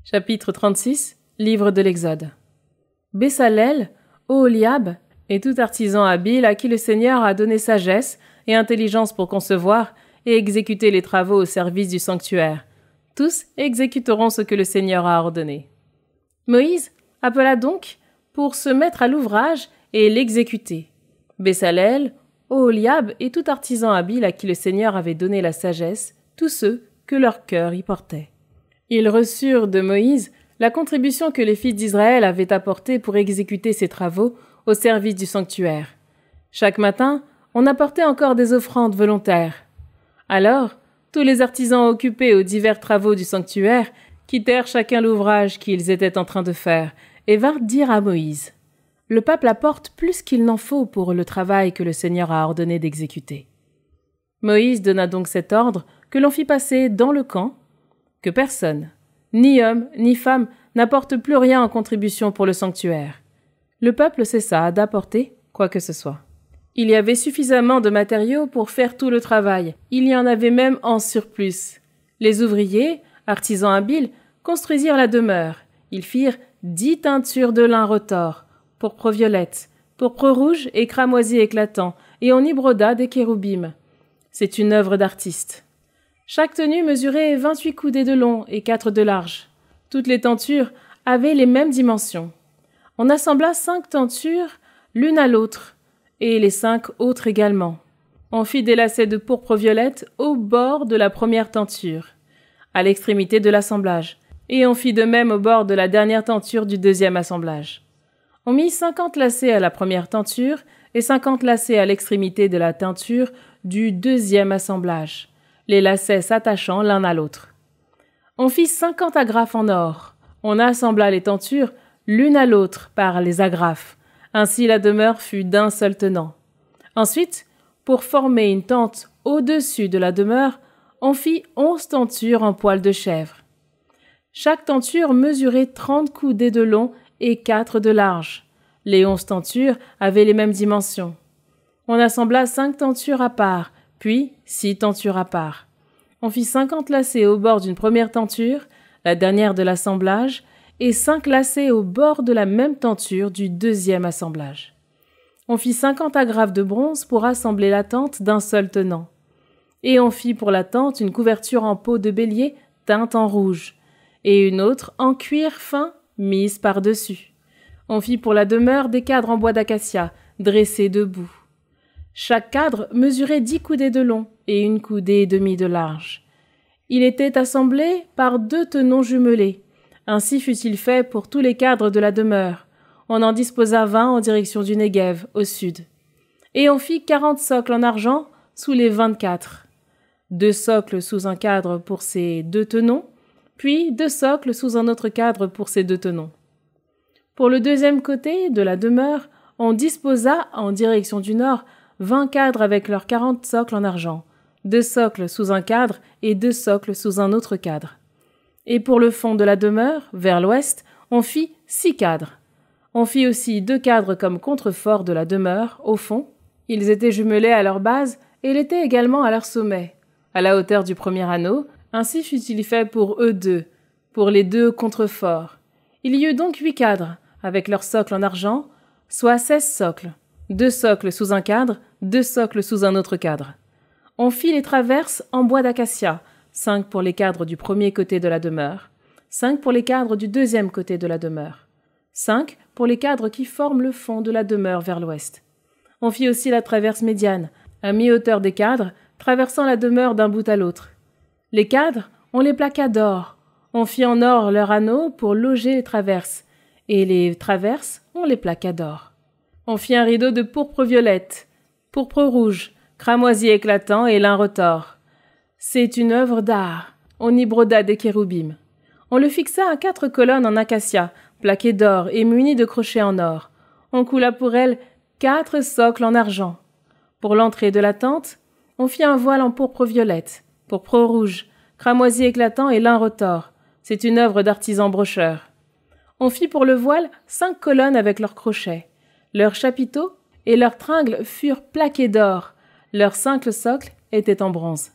Chapitre 36, Livre de l'Exode. Bessalel, Oholiab et tout artisan habile à qui le Seigneur a donné sagesse et intelligence pour concevoir et exécuter les travaux au service du sanctuaire. Tous exécuteront ce que le Seigneur a ordonné. Moïse appela donc pour se mettre à l'ouvrage et l'exécuter. Bessalel, Oholiab et tout artisan habile à qui le Seigneur avait donné la sagesse, tous ceux que leur cœur y portait. Ils reçurent de Moïse la contribution que les fils d'Israël avaient apportée pour exécuter ces travaux au service du sanctuaire. Chaque matin, on apportait encore des offrandes volontaires. Alors, tous les artisans occupés aux divers travaux du sanctuaire quittèrent chacun l'ouvrage qu'ils étaient en train de faire et vinrent dire à Moïse : « Le peuple apporte plus qu'il n'en faut pour le travail que le Seigneur a ordonné d'exécuter. » Moïse donna donc cet ordre que l'on fit passer dans le camp, que personne, ni homme, ni femme, n'apporte plus rien en contribution pour le sanctuaire. Le peuple cessa d'apporter quoi que ce soit. Il y avait suffisamment de matériaux pour faire tout le travail. Il y en avait même en surplus. Les ouvriers, artisans habiles, construisirent la demeure. Ils firent 10 teintures de lin retors, pourpre violette, pourpre rouge et cramoisi éclatant, et on y broda des kéroubim. C'est une œuvre d'artiste. Chaque tenue mesurait 28 coudées de long et 4 de large. Toutes les tentures avaient les mêmes dimensions. On assembla 5 tentures l'une à l'autre, et les 5 autres également. On fit des lacets de pourpre violette au bord de la première tenture, à l'extrémité de l'assemblage, et on fit de même au bord de la dernière tenture du deuxième assemblage. On mit 50 lacets à la première tenture et 50 lacets à l'extrémité de la teinture du deuxième assemblage, les lacets s'attachant l'un à l'autre. On fit 50 agrafes en or. On assembla les tentures l'une à l'autre par les agrafes. Ainsi la demeure fut d'un seul tenant. Ensuite, pour former une tente au-dessus de la demeure, on fit 11 tentures en poil de chèvre. Chaque tenture mesurait 30 coudées de long et 4 de large. Les 11 tentures avaient les mêmes dimensions. On assembla 5 tentures à part, puis 6 tentures à part. On fit 50 lacets au bord d'une première tenture, la dernière de l'assemblage, et 5 lacets au bord de la même tenture du deuxième assemblage. On fit 50 agrafes de bronze pour assembler la tente d'un seul tenant. Et on fit pour la tente une couverture en peau de bélier teinte en rouge, et une autre en cuir fin mise par-dessus. On fit pour la demeure des cadres en bois d'acacia, dressés debout. Chaque cadre mesurait 10 coudées de long et 1 coudée et demie de large. Il était assemblé par 2 tenons jumelés. Ainsi fut-il fait pour tous les cadres de la demeure. On en disposa 20 en direction du Néguev, au sud. Et on fit 40 socles en argent sous les 24. 2 socles sous un cadre pour ces 2 tenons, puis 2 socles sous un autre cadre pour ces 2 tenons. Pour le deuxième côté de la demeure, on disposa en direction du nord 20 cadres avec leurs 40 socles en argent, 2 socles sous un cadre et 2 socles sous un autre cadre. Et pour le fond de la demeure, vers l'ouest, on fit 6 cadres. On fit aussi 2 cadres comme contrefort de la demeure, au fond. Ils étaient jumelés à leur base et l'étaient également à leur sommet, à la hauteur du premier anneau. Ainsi fut-il fait pour eux deux, pour les 2 contreforts. Il y eut donc 8 cadres, avec leurs socles en argent, soit 16 socles. 2 socles sous un cadre, 2 socles sous un autre cadre. On fit les traverses en bois d'acacia, 5 pour les cadres du premier côté de la demeure, 5 pour les cadres du deuxième côté de la demeure, 5 pour les cadres qui forment le fond de la demeure vers l'ouest. On fit aussi la traverse médiane, à mi-hauteur des cadres, traversant la demeure d'un bout à l'autre. Les cadres, on les plaqua d'or. On fit en or leurs anneaux pour loger les traverses, et les traverses, on les plaqua d'or. On fit un rideau de pourpre violette, pourpre rouge, cramoisi éclatant et lin retors. C'est une œuvre d'art. On y broda des kéroubim. On le fixa à 4 colonnes en acacia, plaquées d'or et munies de crochets en or. On coula pour elles 4 socles en argent. Pour l'entrée de la tente, on fit un voile en pourpre violette, pourpre rouge, cramoisi éclatant et lin retors. C'est une œuvre d'artisan brocheur. On fit pour le voile 5 colonnes avec leurs crochets. Leurs chapiteaux et leurs tringles furent plaqués d'or. Leurs 5 socles étaient en bronze.